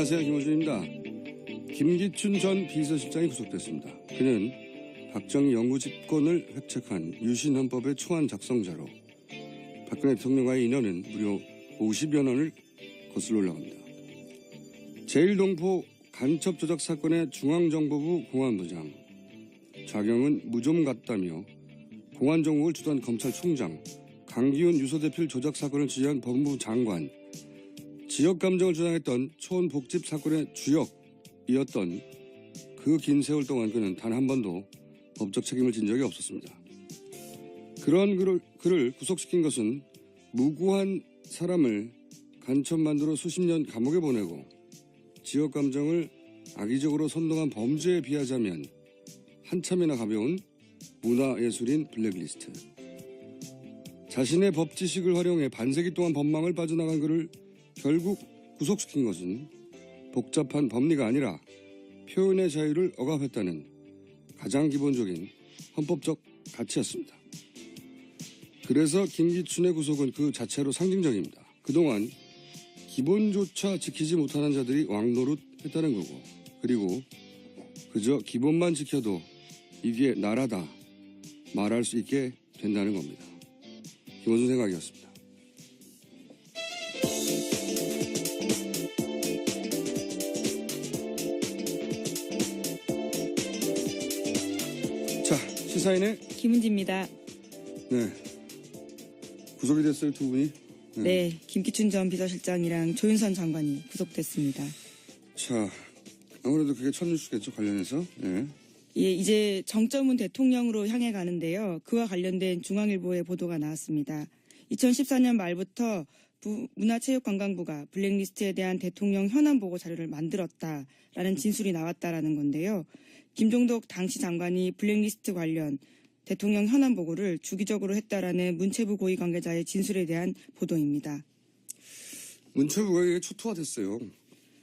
안녕하세요. 김호준입니다. 김기춘 전 비서실장이 구속됐습니다. 그는 박정희 영구 집권을 획책한 유신헌법의 초안 작성자로 박근혜 대통령과의 인연은 무려 50여 년을 거슬러 올라갑니다. 제1동포 간첩 조작 사건의 중앙정보부 공안부장, 자경은 무좀 같다며 공안정국을 주도한 검찰총장, 강기훈 유서대필 조작 사건을 지휘한 법무부 장관, 지역감정을 주장했던 초원복집 사건의 주역이었던 그 긴 세월 동안 그는 단 한 번도 법적 책임을 진 적이 없었습니다. 그런 그를 구속시킨 것은 무고한 사람을 간첩 만들어 수십 년 감옥에 보내고 지역감정을 악의적으로 선동한 범죄에 비하자면 한참이나 가벼운 문화예술인 블랙리스트. 자신의 법지식을 활용해 반세기 동안 법망을 빠져나간 그를 결국 구속시킨 것은 복잡한 법리가 아니라 표현의 자유를 억압했다는 가장 기본적인 헌법적 가치였습니다. 그래서 김기춘의 구속은 그 자체로 상징적입니다. 그동안 기본조차 지키지 못하는 자들이 왕노릇했다는 거고, 그리고 그저 기본만 지켜도 이게 나라다 말할 수 있게 된다는 겁니다. 김호준 생각이었습니다. 자, 시사인의 김은지입니다. 네, 구속이 됐어요, 두 분이. 네, 김기춘 전 비서실장이랑 조윤선 장관이 구속됐습니다. 자, 아무래도 그게 첫 뉴스겠죠, 관련해서. 네. 예, 이제 정점은 대통령으로 향해 가는데요. 그와 관련된 중앙일보의 보도가 나왔습니다. 2014년 말부터 문화체육관광부가 블랙리스트에 대한 대통령 현안 보고 자료를 만들었다라는 진술이 나왔다라는 건데요. 김종덕 당시 장관이 블랙리스트 관련 대통령 현안 보고를 주기적으로 했다라는 문체부 고위 관계자의 진술에 대한 보도입니다. 문체부가 이게 초토화됐어요.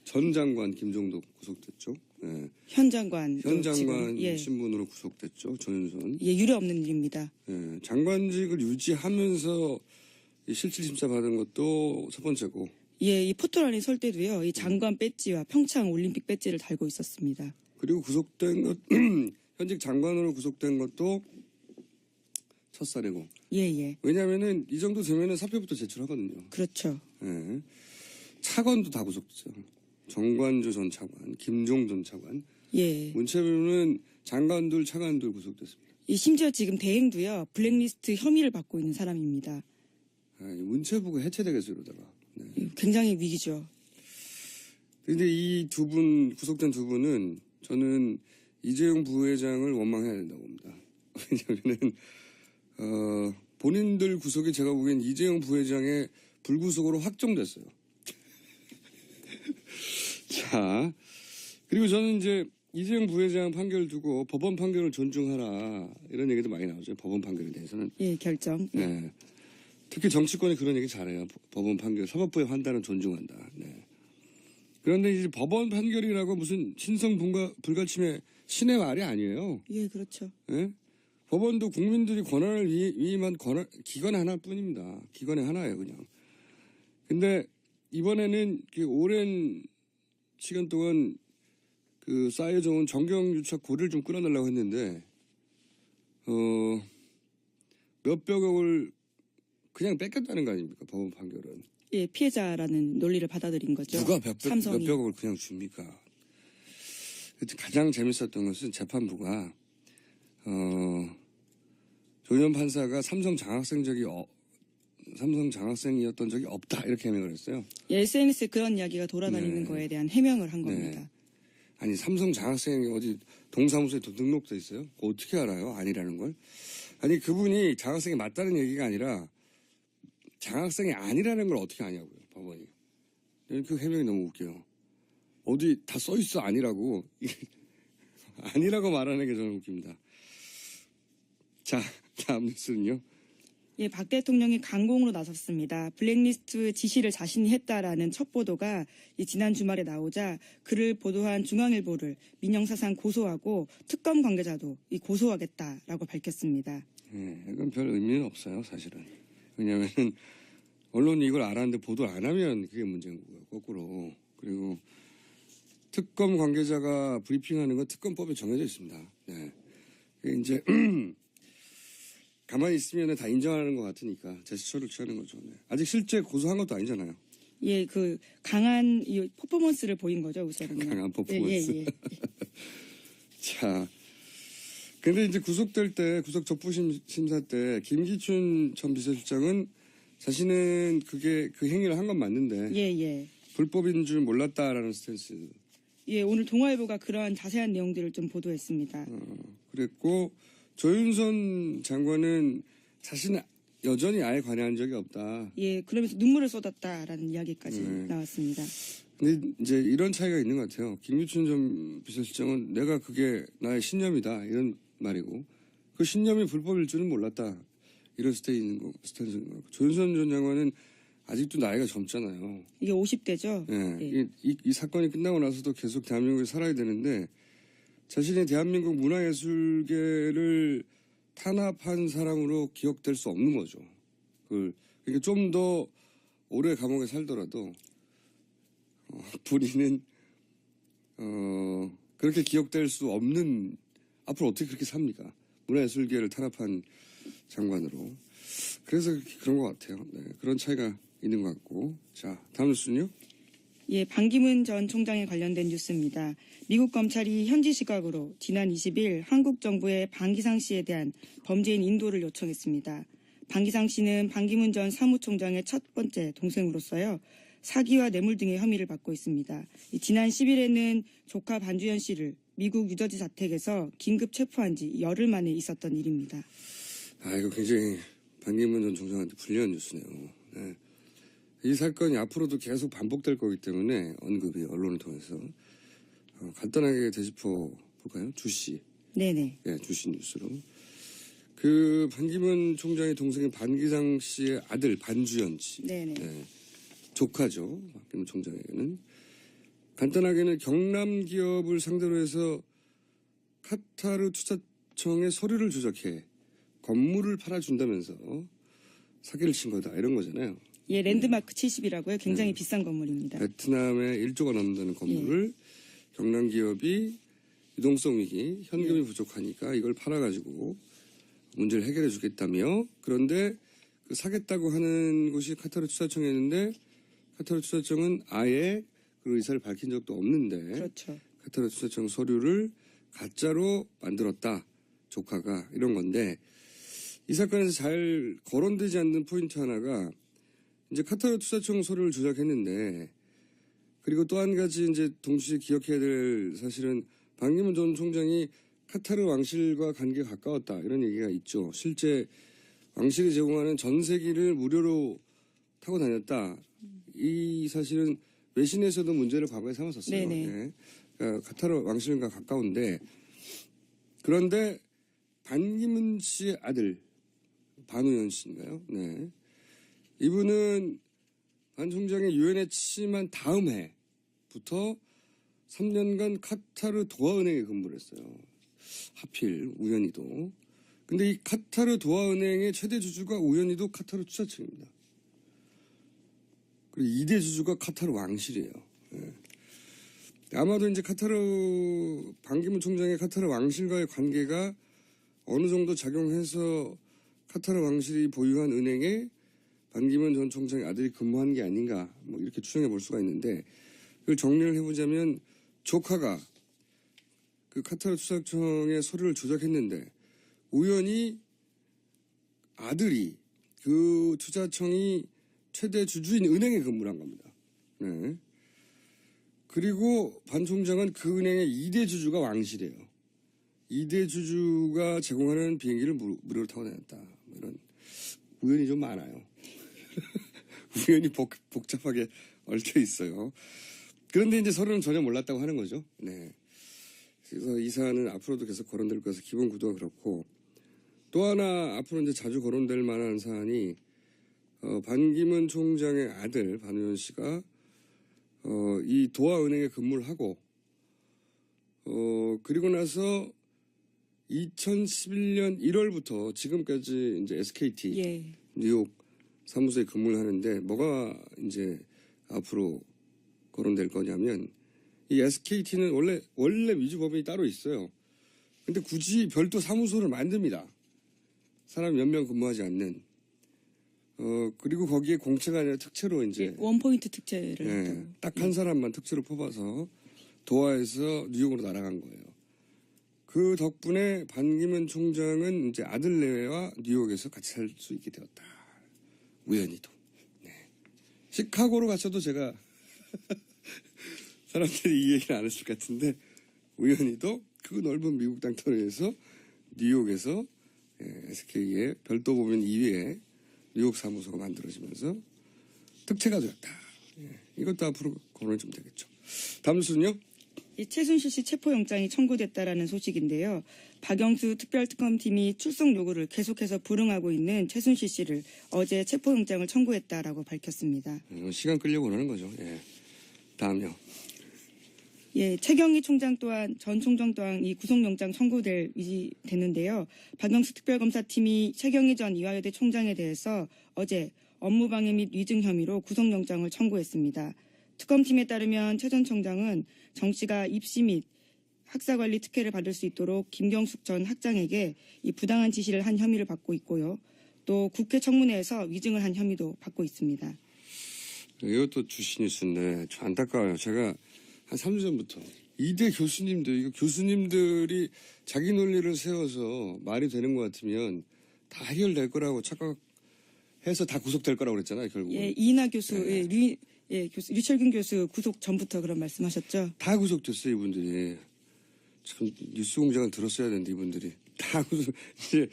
전 장관 김종덕 구속됐죠. 네. 현 장관. 현 장관 지금, 예. 신분으로 구속됐죠. 전윤선. 예, 유례 없는 일입니다. 예, 장관직을 유지하면서 실질심사 받은 것도 첫 번째고. 예, 이 포토라인 설 때도요, 이 장관 배지와 평창 올림픽 배지를 달고 있었습니다. 그리고 구속된 것, 현직 장관으로 구속된 것도 첫사례고. 예, 예. 왜냐면은 이 정도 되면은 사표부터 제출하거든요. 그렇죠. 예. 차관도 다 구속됐어요. 정관조 전 차관, 김종 전 차관. 예. 문체부는 장관들, 차관들 구속됐습니다. 이 심지어 지금 대행도요, 블랙리스트 혐의를 받고 있는 사람입니다. 아, 문체부가 해체되겠어요, 이러다가. 네. 굉장히 위기죠. 근데 이 두 분, 구속된 두 분은 저는 이재용 부회장을 원망해야 된다고 봅니다. 왜냐면은, 본인들 구속이 제가 보기엔 이재용 부회장의 불구속으로 확정됐어요. 자, 그리고 저는 이제 이재용 부회장 판결 두고 법원 판결을 존중하라 이런 얘기도 많이 나오죠. 법원 판결에 대해서는. 예, 결정. 네. 특히 정치권이 그런 얘기 잘해요. 법원 판결, 사법부의 판단은 존중한다. 네. 그런데 이제 법원 판결이라고 무슨 신성 불가침의 신의 말이 아니에요. 예, 그렇죠. 네? 법원도 국민들이 권한을 위임한 기관 하나뿐입니다. 기관의 하나예요, 그냥. 근데 이번에는 오랜 시간 동안 그 쌓여져온 정경유착 고리를 좀 끊어내려고 했는데, 몇백억을 그냥 뺏겼다는 거 아닙니까? 법원 판결은. 예, 피해자라는 논리를 받아들인 거죠. 누가 삼성이. 몇백억을 그냥 줍니까? 가장 재밌었던 것은 재판부가, 조현 판사가 삼성 장학생이었던 적이 없다. 이렇게 해명을 했어요. 예, SNS에 그런 이야기가 돌아다니는 네. 거에 대한 해명을 한 네. 겁니다. 아니, 삼성 장학생이 어디 동사무소에 등록돼 있어요? 그거 어떻게 알아요? 아니라는 걸. 아니, 그분이 장학생이 맞다는 얘기가 아니라 장학생이 아니라는 걸 어떻게 아냐고요, 법원이. 그 해명이 너무 웃겨요. 어디 다 써있어, 아니라고. 아니라고 말하는 게 저는 웃깁니다. 자, 다음 뉴스는요. 예, 박 대통령이 강공으로 나섰습니다. 블랙리스트 지시를 자신이 했다라는 첫 보도가 지난 주말에 나오자 그를 보도한 중앙일보를 민영사상 고소하고 특검 관계자도 고소하겠다라고 밝혔습니다. 네, 이건 별 의미는 없어요, 사실은. 왜냐하면 언론이 이걸 알았는데 보도를 안 하면 그게 문제인 거고요, 거꾸로. 그리고 특검 관계자가 브리핑하는 건 특검법에 정해져 있습니다. 네. 이제 가만히 있으면 다 인정하는 것 같으니까 제스처를 취하는 거죠. 네. 아직 실제 고소한 것도 아니잖아요. 예, 그 강한 이 퍼포먼스를 보인 거죠, 우선은. 강한 퍼포먼스. 예. 자, 근데 이제 구속 적부 심사 때 김기춘 전 비서실장은 자신은 그게 그 행위를 한 건 맞는데 예. 불법인 줄 몰랐다라는 스탠스. 예, 오늘 동아일보가 그러한 자세한 내용들을 좀 보도했습니다. 그랬고 조윤선 장관은 자신은 여전히 아예 관여한 적이 없다. 예, 그러면서 눈물을 쏟았다라는 이야기까지 네. 나왔습니다. 근데 이제 이런 차이가 있는 것 같아요. 김유춘 전 비서실장은 내가 그게 나의 신념이다 이런 말이고 그 신념이 불법일 줄은 몰랐다 이런 스탠스인 거. 조윤선 전 장관은 아직도 나이가 젊잖아요. 이게 50대죠? 예. 이 사건이 끝나고 나서도 계속 대한민국에 살아야 되는데 자신이 대한민국 문화예술계를 탄압한 사람으로 기억될 수 없는 거죠. 그러니까 좀 더 오래 감옥에 살더라도 본인은 그렇게 기억될 수 없는 앞으로 어떻게 그렇게 삽니까? 문화예술계를 탄압한 장관으로. 그래서 그런 것 같아요. 네, 그런 차이가 있는 것 같고. 자, 다음 뉴스는요? 예, 반기문 전 총장에 관련된 뉴스입니다. 미국 검찰이 현지 시각으로 지난 20일 한국 정부의 반기상 씨에 대한 범죄인 인도를 요청했습니다. 반기상 씨는 반기문 전 사무총장의 첫 번째 동생으로서요. 사기와 뇌물 등의 혐의를 받고 있습니다. 지난 10일에는 조카 반주현 씨를 미국 뉴저지 자택에서 긴급 체포한 지 열흘 만에 있었던 일입니다. 이거 굉장히 반기문 전 총장한테 불리한 뉴스네요. 네. 이 사건이 앞으로도 계속 반복될 거기 때문에 언급이 언론을 통해서 간단하게 되짚어 볼까요? 주시. 네네. 네, 주시 뉴스로. 그 반기문 총장의 동생인 반기상 씨의 아들 반주현 씨. 네네. 네, 조카죠. 반기문 총장에게는. 간단하게는 경남 기업을 상대로 해서 카타르 투자청에 서류를 조작해 건물을 팔아준다면서 사기를 친 거다 이런 거잖아요. 예, 랜드마크 70이라고요. 굉장히 비싼 건물입니다. 베트남에 1조가 넘는 건물을 경남 기업이 유동성 위기, 현금이 부족하니까 이걸 팔아가지고 문제를 해결해 주겠다며 그런데 그 사겠다고 하는 곳이 카타르 투자청이었는데 카타르 투자청은 아예 그 의사를 밝힌 적도 없는데 그렇죠. 카타르 투자청 서류를 가짜로 만들었다. 조카가 이런 건데 이 사건에서 잘 거론되지 않는 포인트 하나가 이제 카타르 투자청 서류를 조작했는데 그리고 또 한 가지 이제 동시에 기억해야 될 사실은 반기문 전 총장이 카타르 왕실과 관계가 가까웠다 이런 얘기가 있죠. 실제 왕실이 제공하는 전세기를 무료로 타고 다녔다. 이 사실은 외신에서도 문제를 과거에 삼았었어요. 네네. 네. 그러니까 카타르 왕실과 가까운데 그런데 반기문 씨의 아들 반우현 씨인가요? 네. 이분은 반 총장의 유엔에 취임한 다음 해부터 3년간 카타르 도하은행에 근무를 했어요. 하필 우연히도. 근데 이 카타르 도하은행의 최대 주주가 우연히도 카타르 투자청입니다. 그리고 2대 주주가 카타르 왕실이에요. 네. 아마도 이제 반기문 총장의 카타르 왕실과의 관계가 어느 정도 작용해서 카타르 왕실이 보유한 은행에 반기문 전 총장의 아들이 근무한 게 아닌가 뭐 이렇게 추정해 볼 수가 있는데 그걸 정리를 해보자면 조카가 그 카타르 투자청의 서류를 조작했는데 우연히 아들이 그 투자청이 최대 주주인 은행에 근무를 한 겁니다. 네. 그리고 반 총장은 그 은행의 2대 주주가 왕실이에요. 2대 주주가 제공하는 비행기를 무료로 타고 다녔다. 뭐 이런 우연이 좀 많아요. 우연히 복잡하게 얽혀 있어요. 그런데 이제 서로는 전혀 몰랐다고 하는 거죠. 네. 그래서 이 사안은 앞으로도 계속 거론될 것에서 기본 구도가 그렇고 또 하나 앞으로 이제 자주 거론될 만한 사안이 반기문 총장의 아들 반우현 씨가 이 도하은행에 근무를 하고 그리고 나서 2011년 1월부터 지금까지 이제 SKT 뉴욕 사무소에 근무를 하는데 뭐가 이제 앞으로 거론될 거냐면 이 SKT는 원래 위주법인이 따로 있어요. 근데 굳이 별도 사무소를 만듭니다. 사람 몇 명 근무하지 않는. 그리고 거기에 공채가 아니라 특채로 이제 원포인트 특채를 했다고. 딱 한 사람만 특채로 뽑아서 도하에서 뉴욕으로 날아간 거예요. 그 덕분에 반기문 총장은 이제 아들 내외와 뉴욕에서 같이 살 수 있게 되었다. 우연히도. 네. 시카고로 갔어도 제가 사람들이 이 얘기를 안 했을 것 같은데 우연히도 그 넓은 미국 땅터리에서 뉴욕에서 SK의 별도 법인 이외에 뉴욕 사무소가 만들어지면서 특채가 되었다. 이것도 앞으로 거론이 좀 되겠죠. 다음 뉴스는요. 이 최순실 씨 체포영장이 청구됐다라는 소식인데요. 박영수 특별특검팀이 출석 요구를 계속해서 불응하고 있는 최순실 씨를 어제 체포영장을 청구했다라고 밝혔습니다. 시간 끌려고 그러는 거죠. 예. 다음요. 예, 최경희 총장 또한 전 총장 또한 이 구속영장 됐는데요. 박영수 특별검사팀이 최경희 전 이화여대 총장에 대해서 어제 업무방해 및 위증 혐의로 구속영장을 청구했습니다. 특검팀에 따르면 최 전 총장은 정 씨가 입시 및 학사관리 특혜를 받을 수 있도록 김경숙 전 학장에게 이 부당한 지시를 한 혐의를 받고 있고요. 또 국회 청문회에서 위증을 한 혐의도 받고 있습니다. 이것도 주신 뉴스인데 좀 안타까워요. 제가 한 3주 전부터 이대 교수님들, 이거 교수님들이 자기 논리를 세워서 말이 되는 것 같으면 다 해결될 거라고 착각해서 다 구속될 거라고 그랬잖아요, 결국은. 예, 이인하 교수, 류철균 교수 구속 전부터 그런 말씀하셨죠? 다 구속됐어요, 이분들이. 참 뉴스 공장을 들었어야 되는데 이분들이 다 구속. 이제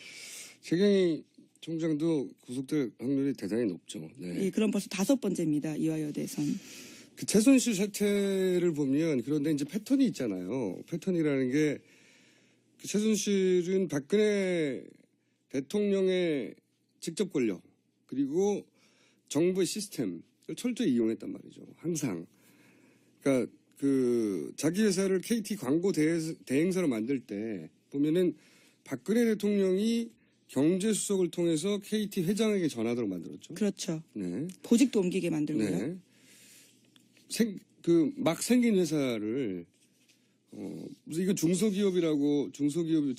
최경희 총장도 구속될 확률이 대단히 높죠. 네. 예, 그럼 벌써 5번째입니다. 이화여대선. 그 최순실 사태를 보면 그런데 이제 패턴이 있잖아요. 패턴이라는 게 그 최순실은 박근혜 대통령의 직접 권력 그리고 정부의 시스템을 철저히 이용했단 말이죠. 항상. 그러니까 그 자기 회사를 KT 광고 대행사로 만들 때 보면은 박근혜 대통령이 경제수석을 통해서 KT 회장에게 전하도록 만들었죠. 그렇죠. 네. 보직도 옮기게 만들고요. 네. 막 생긴 회사를, 무슨 이거 중소기업이라고, 중소기업이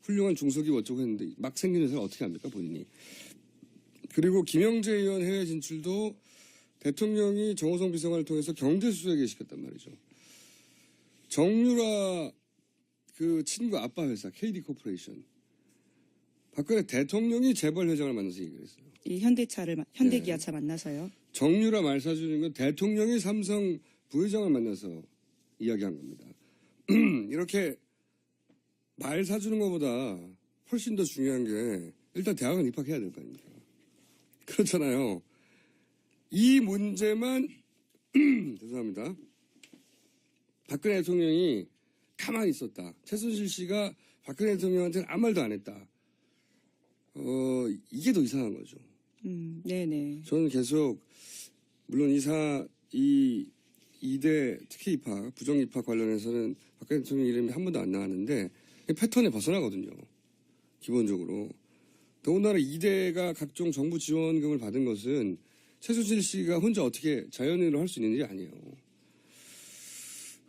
훌륭한 중소기업 어쩌고 했는데, 막 생긴 회사를 어떻게 합니까, 본인이. 그리고 김영재 의원 해외 진출도 대통령이 정호성 비서관을 통해서 경제수석에게 시켰단 말이죠. 정유라 그 친구 아빠 회사, KD 코퍼레이션. 박근혜 대통령이 재벌 회장을 만나서 얘기를 했어요. 이 현대기아차 만나서요. 정유라 말 사주는 건 대통령이 삼성 부회장을 만나서 이야기한 겁니다. 이렇게 말 사주는 것보다 훨씬 더 중요한 게 일단 대학은 입학해야 될 거 아닙니까? 그렇잖아요. 이 문제만 죄송합니다. 박근혜 대통령이 가만히 있었다. 최순실 씨가 박근혜 대통령한테는 아무 말도 안 했다. 이게 더 이상한 거죠. 네네. 저는 계속 물론 이대 특혜 입학, 부정 입학 관련해서는 박근혜 대통령 이름이 한 번도 안 나왔는데 패턴에 벗어나거든요. 기본적으로. 더군다나 이대가 각종 정부 지원금을 받은 것은 최순실 씨가 혼자 어떻게 자연인으로 할 수 있는 일이 아니에요.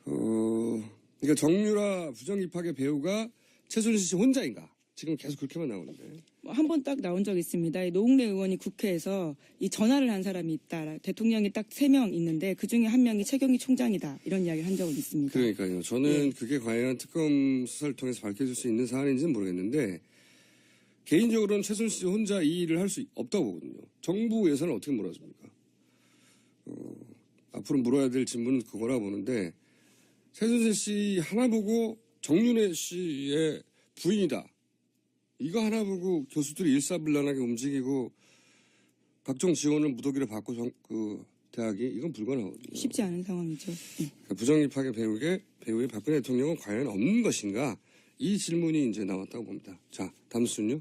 그러니까 정유라 부정 입학의 배우가 최순실 씨 혼자인가? 지금 계속 그렇게만 나오는데. 한 번 딱 나온 적 있습니다. 노웅래 의원이 국회에서 이 전화를 한 사람이 있다. 대통령이 딱 3명 있는데 그중에 한 명이 최경희 총장이다. 이런 이야기를 한 적은 있습니다. 그러니까요. 저는 그게 과연 특검 수사를 통해서 밝혀질 수 있는 사안인지는 모르겠는데 개인적으로는 최순실 씨 혼자 이 일을 할 수 없다고 보거든요. 정부 예산을 어떻게 몰아줍니까? 앞으로 물어야 될 질문은 그거라 보는데 최순실 씨 하나 보고 정윤회 씨의 부인이다. 이거 하나 보고 교수들이 일사불란하게 움직이고 각종 지원을 무더기로 받고 대학이 이건 불가능하거든요. 쉽지 않은 상황이죠. 네. 그러니까 부정입학의 배우의 박근혜 대통령은 과연 없는 것인가? 이 질문이 이제 나왔다고 봅니다. 자, 다음 순요.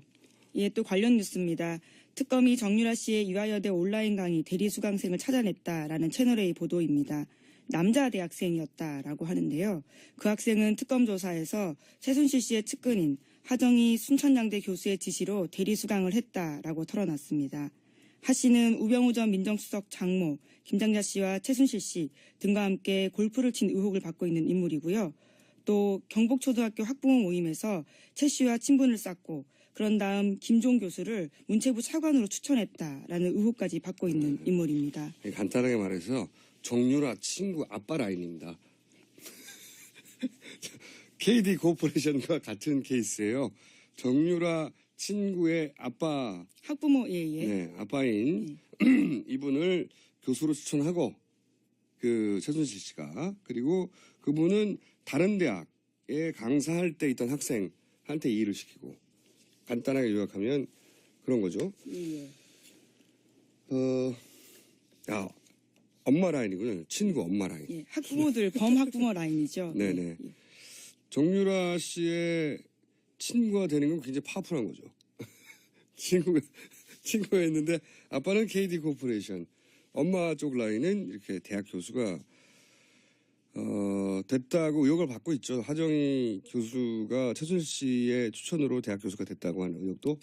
예, 또 관련 뉴스입니다. 특검이 정유라 씨의 유아여대 온라인 강의 대리수강생을 찾아냈다라는 채널A 보도입니다. 남자 대학생이었다라고 하는데요. 그 학생은 특검 조사에서 최순실 씨의 측근인 하정희 순천향대 교수의 지시로 대리수강을 했다라고 털어놨습니다. 하 씨는 우병우 전 민정수석 장모, 김장자 씨와 최순실 씨 등과 함께 골프를 친 의혹을 받고 있는 인물이고요. 또 경북초등학교 학부모 모임에서 최 씨와 친분을 쌓고 그런 다음 김종 교수를 문체부 차관으로 추천했다라는 의혹까지 받고 있는 인물입니다. 간단하게 말해서 정유라 친구 아빠 라인입니다. KD 코퍼레이션과 같은 케이스예요. 정유라 친구의 아빠, 학부모 예예. 네, 아빠인 이분을 교수로 추천하고 그 최순실 씨가 그리고 그분은 다른 대학에 강사할 때 있던 학생한테 이의를 시키고 간단하게 요약하면 그런 거죠. 예. 엄마 라인이군요. 친구 엄마 라인. 예, 학부모들 범학부모 라인이죠. 네네. 예. 정유라 씨의 친구가 되는 건 굉장히 파워풀한 거죠. 친구가 했는데 아빠는 KD 코퍼레이션, 엄마 쪽 라인은 이렇게 대학 교수가 됐다고 의혹을 받고 있죠. 하정희 교수가 최순실 씨의 추천으로 대학 교수가 됐다고 하는 의혹도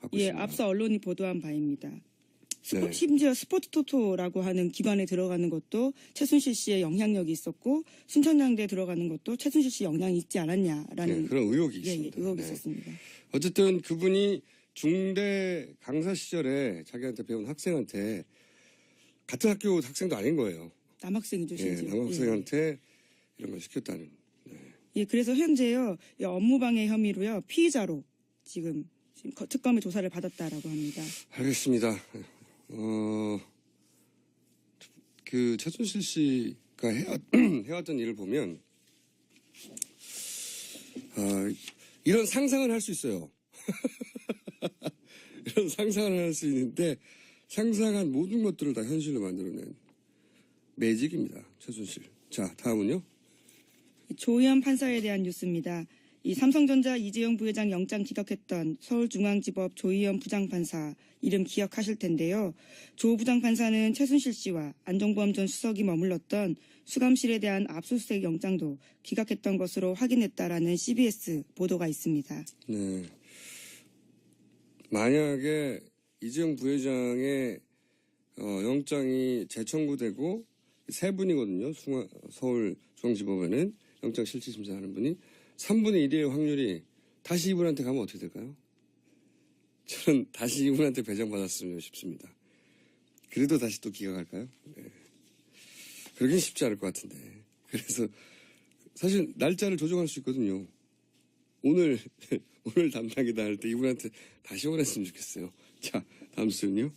받고 예, 있습니다. 앞서 언론이 보도한 바입니다. 네. 심지어 스포츠토토라고 하는 기관에 들어가는 것도 최순실 씨의 영향력이 있었고 순천향대에 들어가는 것도 최순실 씨 영향이 있지 않았냐라는 네, 그런 의혹이 예, 있습니다. 의혹이 네. 있었습니다. 어쨌든 그분이 중대 강사 시절에 자기한테 배운 학생한테 같은 학교 학생도 아닌 거예요. 남학생이죠, 예, 심지어. 남학생한테 이런 걸 시켰다는. 예, 그래서 현재요 업무방해 혐의로요 피의자로 지금 특검의 조사를 받았다라고 합니다. 알겠습니다. 그 최순실 씨가 해왔던 일을 보면 이런 상상을 할 수 있어요. 이런 상상을 할 수 있는데 상상한 모든 것들을 다 현실로 만들어낸 매직입니다. 최순실. 자, 다음은요. 조희연 판사에 대한 뉴스입니다. 이 삼성전자 이재용 부회장 영장 기각했던 서울중앙지법 조희연 부장판사 이름 기억하실 텐데요. 조 부장판사는 최순실 씨와 안종범 전 수석이 머물렀던 수감실에 대한 압수수색 영장도 기각했던 것으로 확인했다라는 CBS 보도가 있습니다. 네. 만약에 이재용 부회장의 영장이 재청구되고 세 분이거든요. 서울중앙지법에는 영장 실질심사하는 분이 3분의 1의 확률이 다시 이분한테 가면 어떻게 될까요? 저는 다시 이분한테 배정받았으면 싶습니다. 그래도 다시 또 기각할까요? 네. 그러긴 쉽지 않을 것 같은데. 그래서 사실 날짜를 조정할 수 있거든요. 오늘 담당이다 할 때 이분한테 다시 보냈으면 좋겠어요. 자, 다음 수는요.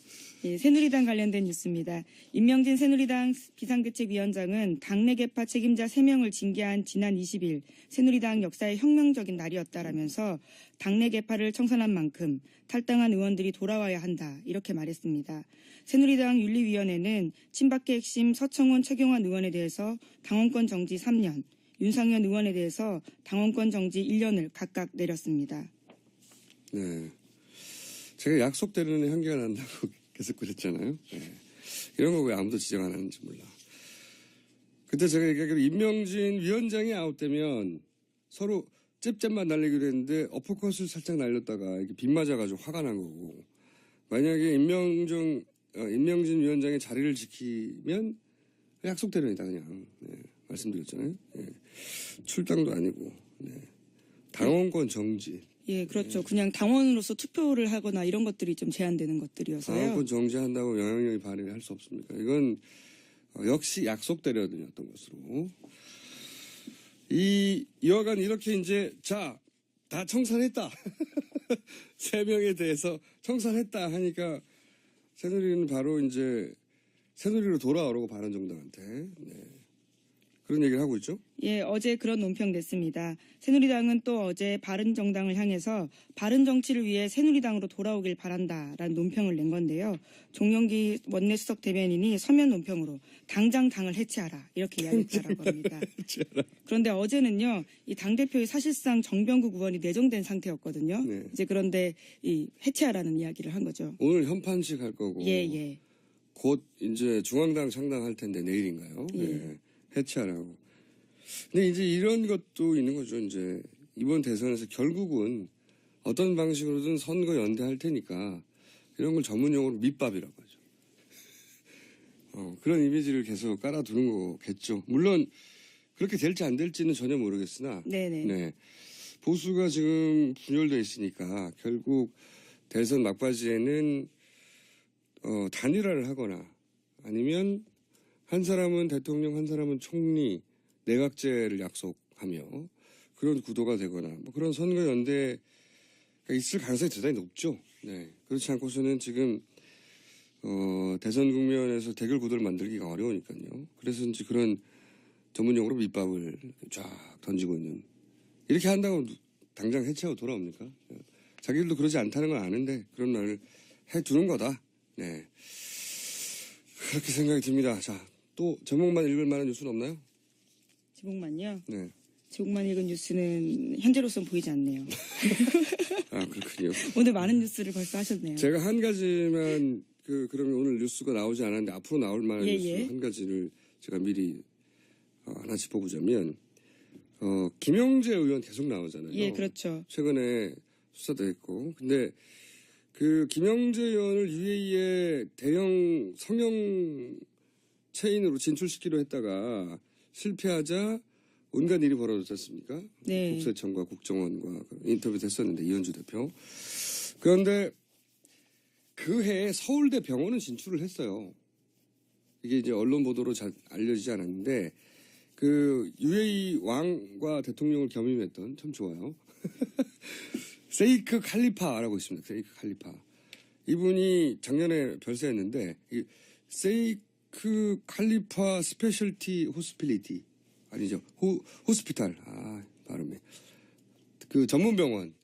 예, 새누리당 관련된 뉴스입니다. 임명진 새누리당 비상대책위원장은 당내 개파 책임자 3명을 징계한 지난 20일 새누리당 역사의 혁명적인 날이었다라면서 당내 개파를 청산한 만큼 탈당한 의원들이 돌아와야 한다 이렇게 말했습니다. 새누리당 윤리위원회는 친박계 핵심 서청원 최경환 의원에 대해서 당원권 정지 3년, 윤상현 의원에 대해서 당원권 정지 1년을 각각 내렸습니다. 네. 제가 약속대로는 향기가 난다고 계속 그랬잖아요. 네. 이런 거 왜 아무도 지적 안 하는지 몰라. 그때 제가 얘기하기로 임명진 위원장이 아웃되면 서로 잽잽만 날리기로 했는데 어퍼컷을 살짝 날렸다가 이렇게 빗 맞아가지고 화가 난 거고 만약에 임명진 위원장의 자리를 지키면 약속대로이다 그냥 말씀드렸잖아요. 네. 출당도 아니고 당원권 정지. 예, 그렇죠. 그냥 당원으로서 투표를 하거나 이런 것들이 좀 제한되는 것들이어서요. 당원권 정지한다고 영향력이 발휘를 할 수 없습니까? 이건 역시 약속대로였던 것으로. 이와간 이렇게 이제 다 청산했다. 3명에 대해서 청산했다 하니까 새누리는 바로 이제 새누리로 돌아오라고 바른정당한테 그런 얘기를 하고 있죠. 예, 어제 그런 논평 냈습니다. 새누리당은 또 어제 바른정당을 향해서 바른정치를 위해 새누리당으로 돌아오길 바란다라는 논평을 낸 건데요. 종영기 원내수석 대변인이 서면 논평으로 당장 당을 해체하라 이렇게 이야기했다라고 합니다. 그런데 어제는요, 이 당대표의 사실상 정병국 의원이 내정된 상태였거든요. 네. 이제 그런데 이 해체하라는 이야기를 한 거죠. 오늘 현판식 할 거고 예. 곧 이제 중앙당 창당할 텐데 내일인가요? 예. 네. 해체하라고. 근데 이제 이런 것도 있는 거죠. 이제 이번 대선에서 결국은 어떤 방식으로든 선거 연대할 테니까 이런 걸 전문용어로 밑밥이라고 하죠. 그런 이미지를 계속 깔아두는 거겠죠. 물론 그렇게 될지 안 될지는 전혀 모르겠으나 네네. 네. 보수가 지금 분열돼 있으니까 결국 대선 막바지에는 단일화를 하거나 아니면 한 사람은 대통령, 한 사람은 총리, 내각제를 약속하며 그런 구도가 되거나 뭐 그런 선거 연대가 있을 가능성이 대단히 높죠. 네. 그렇지 않고서는 지금 대선 국면에서 대결 구도를 만들기가 어려우니까요. 그래서 이제 그런 전문용어로 밑밥을 쫙 던지고 있는. 이렇게 한다고 당장 해체하고 돌아옵니까? 자기들도 그러지 않다는 건 아는데 그런 말을 해두는 거다. 네. 그렇게 생각이 듭니다. 자, 또 제목만 읽을 만한 뉴스는 없나요? 제목만요? 네. 제목만 읽은 뉴스는 현재로서는 보이지 않네요. 아, 그렇군요. 오늘 많은 뉴스를 벌써 하셨네요. 제가 한 가지만 그러면 오늘 뉴스가 나오지 않았는데 앞으로 나올 만한 예, 뉴스 예. 한 가지를 제가 미리 하나 짚어보자면 김영재 의원 계속 나오잖아요. 예, 그렇죠. 최근에 수사도 했고 근데 그 김영재 의원을 UAE의 대형 성형 체인으로 진출시키려 했다가 실패하자 온갖 일이 벌어졌지 않습니까? 네. 국세청과 국정원과 인터뷰도 했었는데 이현주 대표. 그런데 그 해에 서울대 병원은 진출을 했어요. 이게 이제 언론 보도로 잘 알려지지 않았는데 그 UAE 왕과 대통령을 겸임했던 참 좋아요. 세이크 칼리파라고 있습니다. 세이크 칼리파. 이분이 작년에 별세했는데 이 세이크 칼리파 스페셜티 호스피리티 아니죠. 호스피탈. 발음이. 그 전문병원.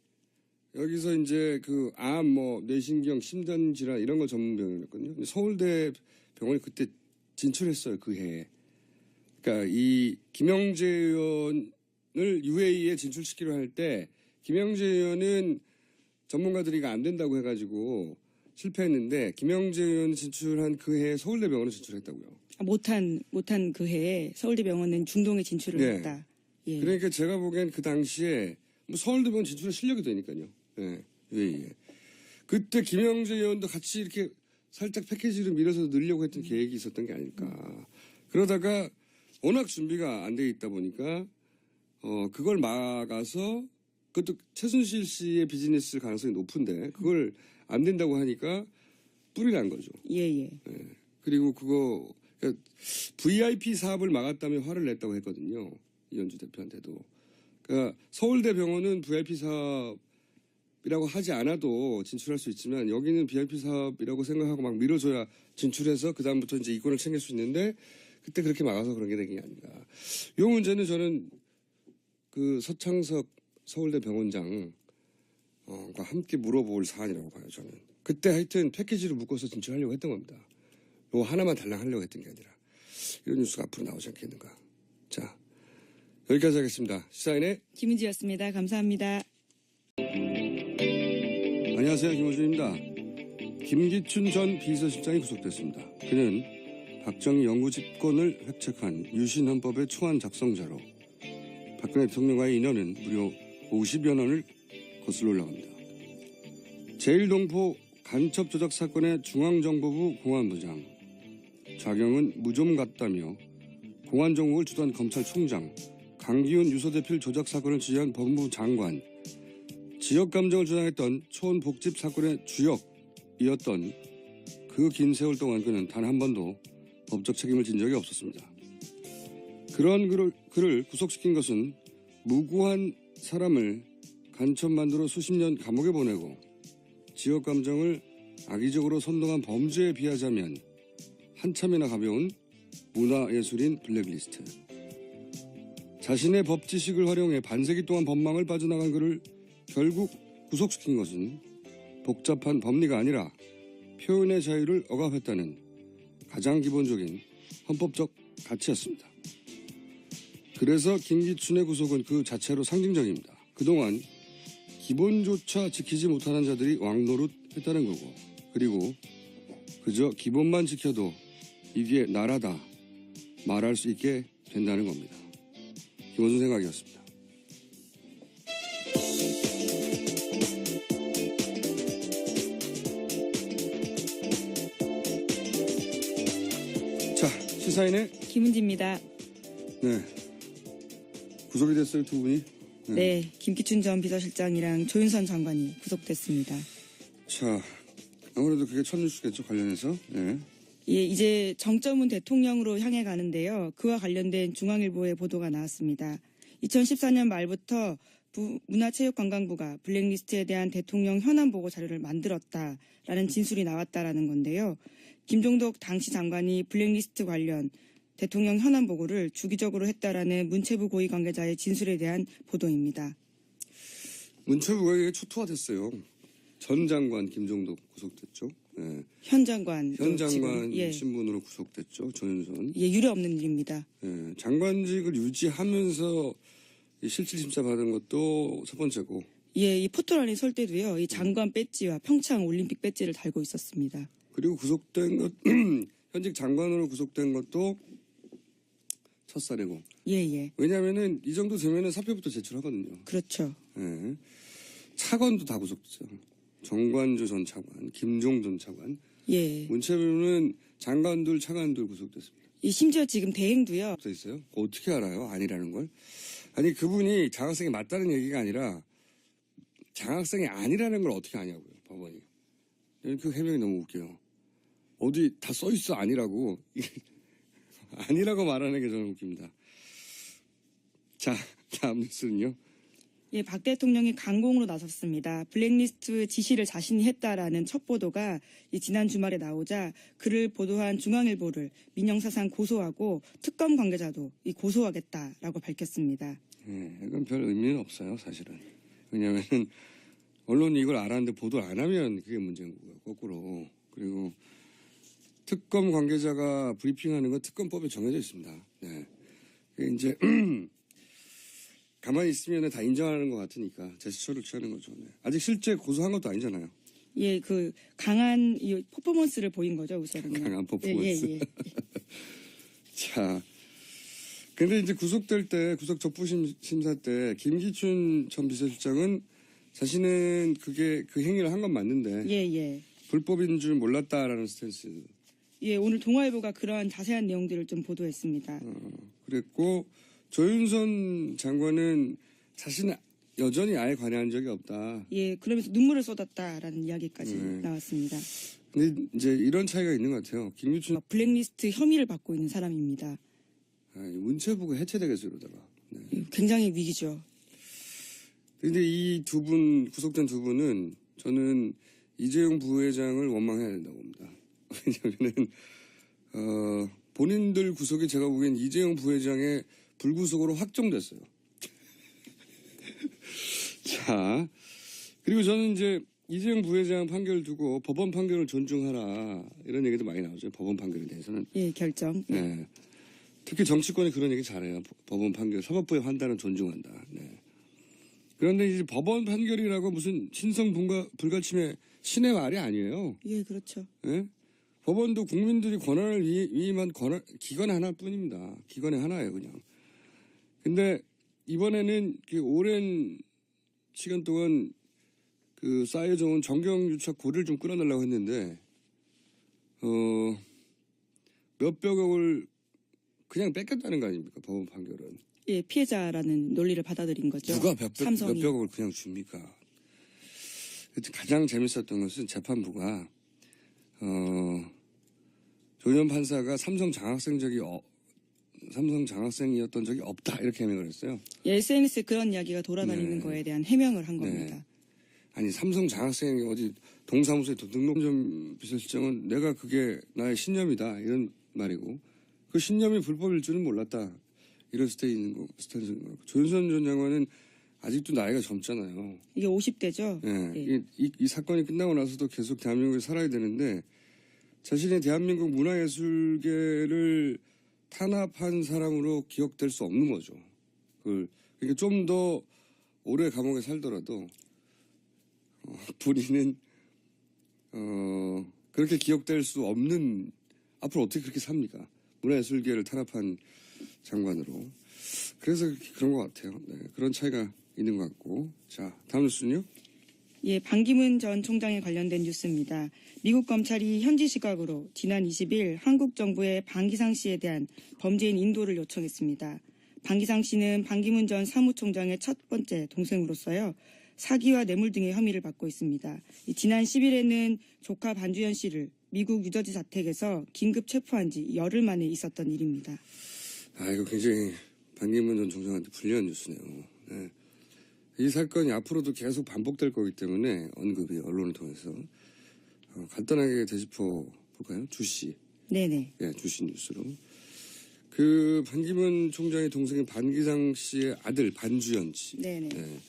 여기서 이제 그 암, 뇌신경, 심장질환 이런 거 전문병원이었거든요. 서울대 병원이 그때 진출했어요. 그 해에. 그러니까 이 김영재 의원을 UAE에 진출시키려 할 때 김영재 의원은 전문가들이 이거 안 된다고 해가지고 실패했는데 김영재 의원 진출한 그 해에 서울대 병원을 진출했다고요. 못한 그 해에 서울대병원은 중동에 진출을 네. 했다. 예. 그러니까 제가 보기엔 그 당시에 뭐 서울대병원 진출할 실력이 되니까요. 예, UAE에. 그때 김영재 의원도 같이 이렇게 살짝 패키지를 밀어서 넣으려고 했던 계획이 있었던 게 아닐까. 그러다가 워낙 준비가 안 돼 있다 보니까 그걸 막아서 그것도 최순실 씨의 비즈니스 가능성이 높은데 그걸 안 된다고 하니까 뿔이 난 거죠. 예. 그리고 그러니까 VIP 사업을 막았다며 화를 냈다고 했거든요. 이현주 대표한테도. 그러니까 서울대 병원은 VIP 사업이라고 하지 않아도 진출할 수 있지만 여기는 VIP 사업이라고 생각하고 막 밀어줘야 진출해서 그다음부터 이제 이권을 챙길 수 있는데 그때 그렇게 막아서 그런 게 된 게 아닌가. 이 문제는 저는 그 서창석 서울대 병원장과 함께 물어볼 사안이라고 봐요, 저는. 그때 하여튼 패키지를 묶어서 진출하려고 했던 겁니다. 요 하나만 달랑 하려고 했던 게 아니라. 이런 뉴스가 앞으로 나오지 않겠는가. 자, 여기까지 하겠습니다. 시사인의 김은지였습니다. 감사합니다. 안녕하세요. 김호준입니다. 김기춘 전 비서실장이 구속됐습니다. 그는 박정희 영구 집권을 획책한 유신헌법의 초안 작성자로 박근혜 대통령과의 인연은 무려 50여 년을 거슬러 올라갑니다. 제1동포 간첩 조작 사건의 중앙정보부 공안부장, 좌경은 무좀 같다며 공안정국을 주도한 검찰총장, 강기훈 유서대필 조작 사건을 지휘한 법무부 장관, 지역감정을 주장했던 초원복집 사건의 주역이었던 그 긴 세월 동안 그는 단 한 번도 법적 책임을 진 적이 없었습니다. 그런 그를 구속시킨 것은 무고한 사람을 간첩 만들어 수십 년 감옥에 보내고 지역감정을 악의적으로 선동한 범죄에 비하자면 한참이나 가벼운 문화예술인 블랙리스트. 자신의 법지식을 활용해 반세기 동안 법망을 빠져나간 그를 결국 구속시킨 것은 복잡한 법리가 아니라 표현의 자유를 억압했다는 가장 기본적인 헌법적 가치였습니다. 그래서 김기춘의 구속은 그 자체로 상징적입니다. 그동안 기본조차 지키지 못하는 자들이 왕노릇했다는 거고, 그리고 그저 기본만 지켜도 이게 나라다 말할 수 있게 된다는 겁니다. 김호준 생각이었습니다. 시사인의 김은지입니다. 네 구속이 됐어요 두 분이. 네, 김기춘 전 비서실장이랑 조윤선 장관이 구속됐습니다. 자 아무래도 그게 첫 뉴스겠죠 관련해서. 네. 예, 이제 정점은 대통령으로 향해 가는데요. 그와 관련된 중앙일보의 보도가 나왔습니다. 2014년 말부터 문화체육관광부가 블랙리스트에 대한 대통령 현안 보고 자료를 만들었다라는 진술이 나왔다라는 건데요. 김종덕 당시 장관이 블랙리스트 관련 대통령 현안 보고를 주기적으로 했다라는 문체부 고위 관계자의 진술에 대한 보도입니다. 문체부가 이게 초토화됐어요. 전 장관 김종덕 구속됐죠. 네. 현 장관. 현 장관 지금, 예. 신분으로 구속됐죠. 조윤선. 예, 유례 없는 일입니다. 예, 장관직을 유지하면서 이 실질심사 받은 것도 첫 번째고. 예, 이 포털안에 설 때도요. 이 장관 배지와 평창 올림픽 배지를 달고 있었습니다. 그리고 구속된 것 현직 장관으로 구속된 것도 첫사례고. 예, 예. 왜냐하면은 이 정도 되면은 사표부터 제출하거든요. 그렇죠. 예. 차관도 다 구속됐죠. 정관조 전 차관, 김종 전 차관. 예. 문체부는 장관들, 차관들 구속됐습니다. 이 심지어 지금 대행도요. 돼 있어요? 어떻게 알아요? 아니라는 걸? 아니 그분이 장학생이 맞다는 얘기가 아니라 장학생이 아니라는 걸 어떻게 아냐고요, 법원이. 그 해명이 너무 웃겨요. 어디 다 써 있어 아니라고. 아니라고 말하는 게 저는 웃깁니다. 자, 다음 뉴스는요. 예, 박 대통령이 강공으로 나섰습니다. 블랙리스트 지시를 자신이 했다라는 첫 보도가 지난 주말에 나오자 그를 보도한 중앙일보를 민영사상 고소하고 특검 관계자도 고소하겠다라고 밝혔습니다. 예, 이건 별 의미는 없어요, 사실은. 왜냐하면 언론이 이걸 알았는데 보도를 안 하면 그게 문제인 거고요, 거꾸로. 그리고 특검 관계자가 브리핑하는 건 특검법에 정해져 있습니다. 네. 이제 가만히 있으면 다 인정하는 것 같으니까 제스처를 취하는 거죠. 네. 아직 실제 고소한 것도 아니잖아요. 예, 그 강한 이 퍼포먼스를 보인 거죠, 우선은. 강한 퍼포먼스. 예, 예, 예. 자, 근데 이제 구속될 때 구속 적부 심사 때 김기춘 전 비서실장은 자신은 그게 그 행위를 한 건 맞는데 예, 예. 불법인 줄 몰랐다라는 스탠스. 예, 오늘 동아일보가 그러한 자세한 내용들을 좀 보도했습니다. 그랬고 조윤선 장관은 자신은 여전히 아예 관여한 적이 없다. 예, 그러면서 눈물을 쏟았다라는 이야기까지 네. 나왔습니다. 근데 이제 이런 차이가 있는 것 같아요. 김기춘 블랙리스트 혐의를 받고 있는 사람입니다. 문체부가 해체되겠어요, 이러다가. 네. 예, 굉장히 위기죠. 근데 이 두 분, 구속된 두 분은 저는 이재용 부회장을 원망해야 된다고 봅니다. 왜냐면은, 본인들 구속이 제가 보기엔 이재용 부회장의 불구속으로 확정됐어요. 자, 그리고 저는 이제 이재용 부회장 판결 두고 법원 판결을 존중하라 이런 얘기도 많이 나오죠. 법원 판결에 대해서는. 예, 결정. 예. 네. 특히 정치권이 그런 얘기 잘해요. 법원 판결, 사법부의 판단은 존중한다. 네. 그런데 이제 법원 판결이라고 무슨 신성 불가침의 신의 말이 아니에요. 예, 그렇죠. 네? 법원도 국민들이 권한을 위임한 기관 하나뿐입니다. 기관의 하나예요, 그냥. 근데 이번에는 그 오랜 시간 동안 그 쌓여져온 정경유착 고리를 좀 끊어내려고 했는데, 몇백억을 그냥 뺏겼다는 거 아닙니까? 법원 판결은. 예, 피해자라는 논리를 받아들인 거죠. 누가 삼성이. 몇백억을 그냥 줍니까? 가장 재밌었던 것은 재판부가 조현 판사가 삼성 장학생이었던 적이 없다 이렇게 해명을 했어요. 예, SNS에 그런 이야기가 돌아다니는 네. 거에 대한 해명을 한 겁니다. 네. 아니 삼성 장학생이 어디 동사무소에 등록 좀 비서실장은 내가 그게 나의 신념이다 이런 말이고 그 신념이 불법일 줄은 몰랐다 이런 스탠스인 거고 조윤선 전 장관은 아직도 나이가 젊잖아요. 이게 50대죠? 네. 예. 이 사건이 끝나고 나서도 계속 대한민국에 살아야 되는데 자신의 대한민국 문화예술계를 탄압한 사람으로 기억될 수 없는 거죠. 그러니까 좀 더 오래 감옥에 살더라도 본인은 그렇게 기억될 수 없는 앞으로 어떻게 그렇게 삽니까? 문화예술계를 탄압한 장관으로. 그래서 그런 것 같아요. 네, 그런 차이가 있는 것 같고. 자, 다음 뉴스는요? 예, 반기문 전 총장에 관련된 뉴스입니다. 미국 검찰이 현지 시각으로 지난 20일 한국 정부의 방기상 씨에 대한 범죄인 인도를 요청했습니다. 방기상 씨는 반기문 전 사무총장의 첫 번째 동생으로서요. 사기와 뇌물 등의 혐의를 받고 있습니다. 지난 10일에는 조카 반주현 씨를 미국 뉴저지 자택에서 긴급 체포한 지 열흘 만에 있었던 일입니다. 이거 굉장히 반기문 전 총장한테 불리한 뉴스네요. 네. 이 사건이 앞으로도 계속 반복될 거기 때문에 언급이 언론을 통해서 간단하게 되짚어 볼까요? 주씨. 네네. 네, 주씨 뉴스로. 그 반기문 총장의 동생인 반기상 씨의 아들 반주현 씨. 네네. 네.